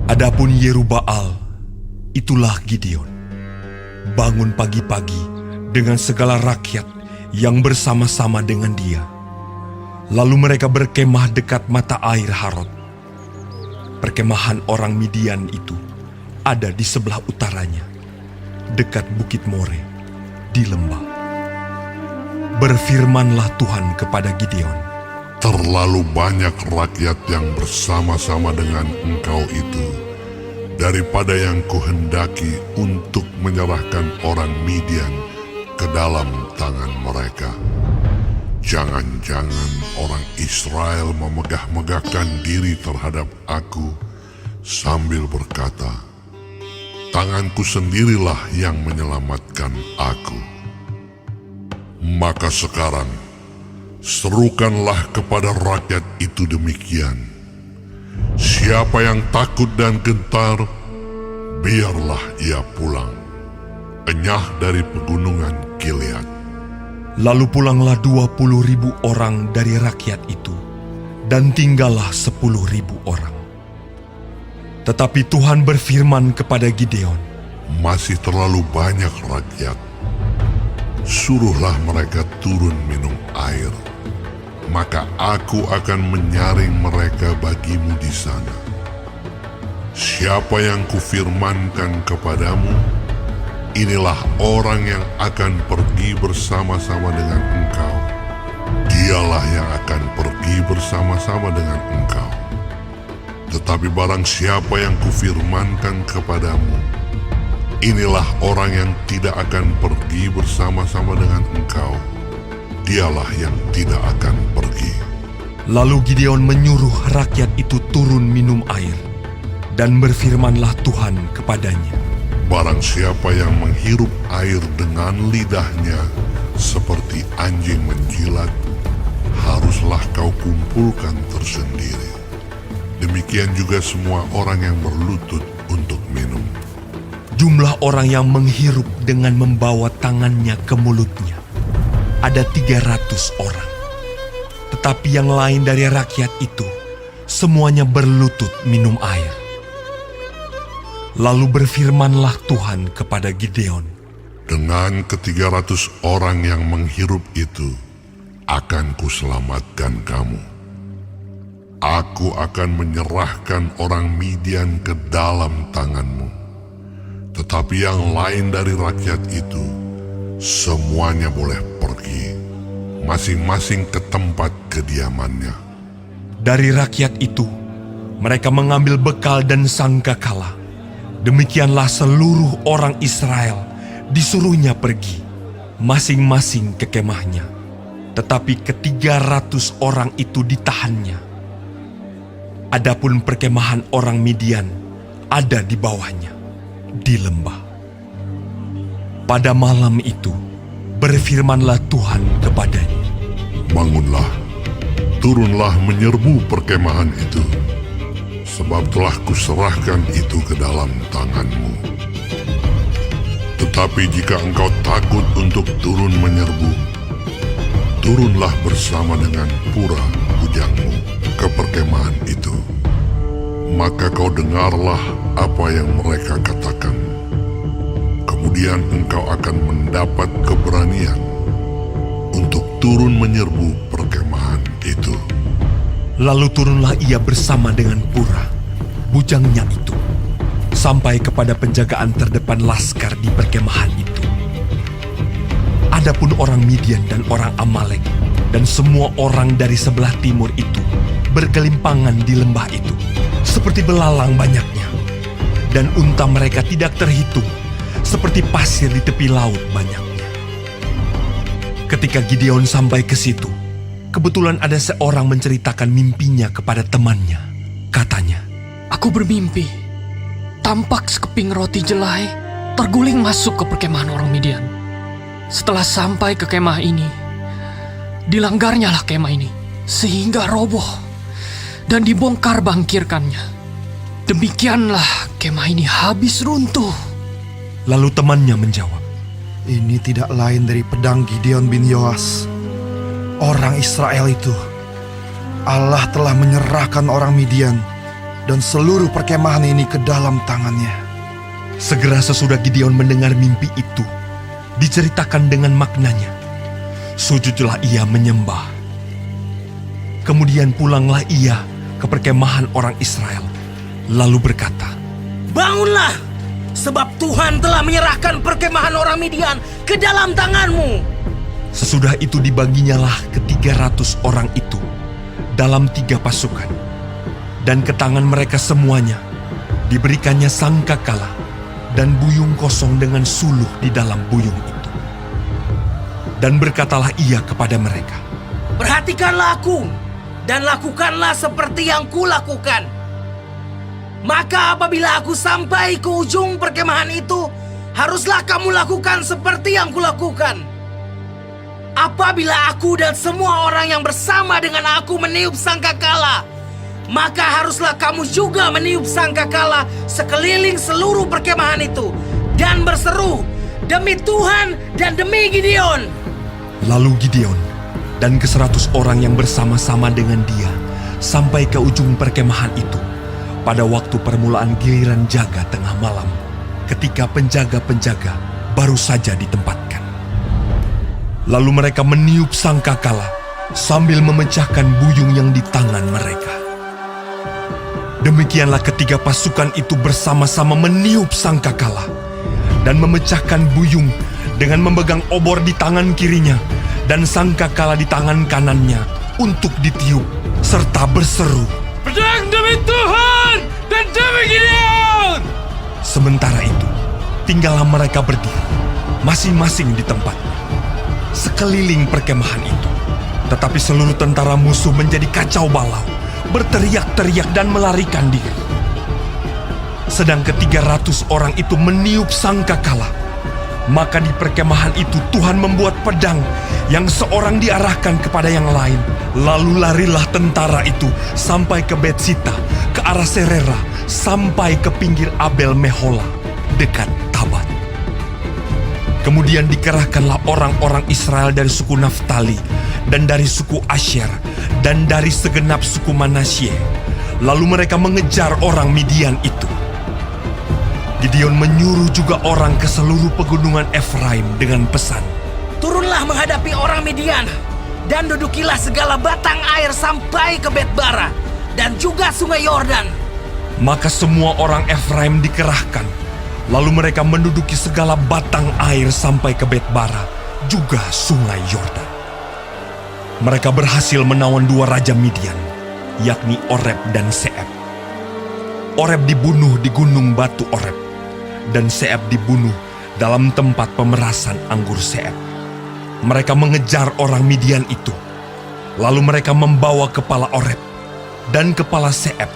Adapun Yerubbaal, itulah Gideon, bangun pagi-pagi dengan segala rakyat yang bersama-sama dengan dia. Lalu mereka berkemah dekat mata air Harod. Perkemahan orang Midian itu ada di sebelah utaranya, dekat Bukit More, di lembah. Berfirmanlah Tuhan kepada Gideon, Terlalu banyak rakyat yang bersama-sama dengan engkau itu, daripada yang kuhendaki untuk menyerahkan orang Midian ke dalam tangan mereka. Jangan-jangan orang Israel memegah-megahkan diri terhadap aku sambil berkata, tanganku sendirilah yang menyelamatkan aku. Maka sekarang, serukanlah kepada rakyat itu demikian. Siapa yang takut dan gentar, biarlah ia pulang, enyah dari pegunungan Gilead. Lalu pulanglah 20.000 orang dari rakyat itu, dan tinggallah 10.000 orang. Tetapi Tuhan berfirman kepada Gideon, Masih terlalu banyak rakyat. Suruhlah mereka turun minum air, maka aku akan menyaring mereka bagimu di sana. Siapa yang kufirmankan kepadamu, inilah orang yang akan pergi bersama-sama dengan engkau. Dialah yang akan pergi bersama-sama dengan engkau. Tetapi barang siapa yang kufirmankan kepadamu, inilah orang yang tidak akan pergi bersama-sama dengan engkau. Dialah yang tidak akan pergi. Lalu Gideon menyuruh rakyat itu turun minum air, dan berfirmanlah Tuhan kepadanya, Barang siapa yang menghirup air dengan lidahnya seperti anjing menjilat, haruslah kau kumpulkan tersendiri. Demikian juga semua orang yang berlutut untuk minum. Jumlah orang yang menghirup dengan membawa tangannya ke mulutnya ada 300 orang. Tetapi yang lain dari rakyat itu semuanya berlutut minum air. Lalu berfirmanlah Tuhan kepada Gideon, Dengan ke-300 orang yang menghirup itu, akan kuselamatkan kamu. Aku akan menyerahkan orang Midian ke dalam tanganmu. Tetapi yang lain dari rakyat itu, semuanya boleh pergi, masing-masing ke tempat kediamannya. dari rakyat itu mereka mengambil bekal dan sangkakala. Demikianlah seluruh orang Israel disuruhnya pergi, masing-masing ke kemahnya. Tetapi ke-300 orang itu ditahannya. Adapun perkemahan orang Midian ada di bawahnya, di lembah. Pada malam itu, berfirmanlah Tuhan kepadanya, Bangunlah, turunlah menyerbu perkemahan itu, sebab telah kuserahkan itu ke dalam tanganmu. Tetapi jika engkau takut untuk turun menyerbu, turunlah bersama dengan Pura bujangmu ke perkemahan itu. Maka kau dengarlah apa yang mereka katakan. Kemudian engkau akan mendapat keberanian untuk turun menyerbu perkemahan itu. Lalu turunlah ia bersama dengan Pura, bujangnya itu, sampai kepada penjagaan terdepan laskar di perkemahan itu. Adapun orang Midian dan orang Amalek dan semua orang dari sebelah timur itu bergelimpangan di lembah itu, seperti belalang banyaknya, dan unta mereka tidak terhitung, seperti pasir di tepi laut banyaknya. Ketika Gideon sampai ke situ, kebetulan ada seorang menceritakan mimpinya kepada temannya. Katanya, Aku bermimpi, tampak sekeping roti jelai terguling masuk ke perkemahan orang Midian. Setelah sampai ke kemah ini, dilanggarnyalah kemah ini, sehingga roboh dan dibongkar bangkirkannya. Demikianlah kemah ini habis runtuh. lalu temannya menjawab, Ini tidak lain dari pedang Gideon bin Yoas. Orang Israel itu, Allah telah menyerahkan orang Midian dan seluruh perkemahan ini ke dalam tangannya. Segera sesudah Gideon mendengar mimpi itu, diceritakan dengan maknanya, sujudlah ia menyembah. Kemudian pulanglah ia ke perkemahan orang Israel, lalu berkata, Bangunlah, sebab Tuhan telah menyerahkan perkemahan orang Midian ke dalam tanganmu. Sesudah itu dibaginyalah ke 300 orang itu dalam 3 pasukan, dan ke tangan mereka semuanya diberikannya sangkakala dan buyung kosong dengan suluh di dalam buyung itu. Dan berkatalah ia kepada mereka, Perhatikanlah aku, dan lakukanlah seperti yang kulakukan. Maka apabila aku sampai ke ujung perkemahan itu, haruslah kamu lakukan seperti yang kulakukan. Apabila aku dan semua orang yang bersama dengan aku meniup sangkakala, maka haruslah kamu juga meniup sangkakala sekeliling seluruh perkemahan itu dan berseru, demi Tuhan dan demi Gideon. Lalu Gideon dan ke-100 orang yang bersama-sama dengan dia sampai ke ujung perkemahan itu pada waktu permulaan giliran jaga tengah malam, ketika penjaga-penjaga baru saja ditempatkan. Lalu mereka meniup sangkakala sambil memecahkan buyung yang di tangan mereka. Demikianlah ketiga pasukan itu bersama-sama meniup sangkakala dan memecahkan buyung dengan memegang obor di tangan kirinya dan sangkakala di tangan kanannya untuk ditiup serta berseru, Pedang demi Tuhan dan demi Gideon! Sementara itu, tinggallah mereka berdiri, masing-masing di tempatnya, sekeliling perkemahan itu. Tetapi seluruh tentara musuh menjadi kacau balau, berteriak-teriak dan melarikan diri. Sedang ke-300 orang itu meniup sangkakala, maka di perkemahan itu Tuhan membuat pedang yang seorang diarahkan kepada yang lain. Lalu larilah tentara itu sampai ke Betsita, ke arah Serera, sampai ke pinggir Abel Mehola, dekat Tabat. Kemudian dikerahkanlah orang-orang Israel dari suku Naftali, dan dari suku Asher, dan dari segenap suku Manasye. Lalu mereka mengejar orang Midian itu. Gideon menyuruh juga orang ke seluruh pegunungan Efraim dengan pesan, Turunlah menghadapi orang Midian, dan dudukilah segala batang air sampai ke Bet-bara, dan juga sungai Yordan. Maka semua orang Efraim dikerahkan, lalu mereka menduduki segala batang air sampai ke Bet-bara, juga sungai Yordan. Mereka berhasil menawan 2 raja Midian, yakni Oreb dan Seeb. Oreb dibunuh di gunung batu Oreb, dan Seeb dibunuh dalam tempat pemerasan anggur Seeb. Mereka mengejar orang Midian itu, lalu mereka membawa kepala Oreb dan kepala Seeb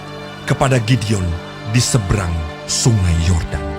kepada Gideon di seberang sungai Yordan.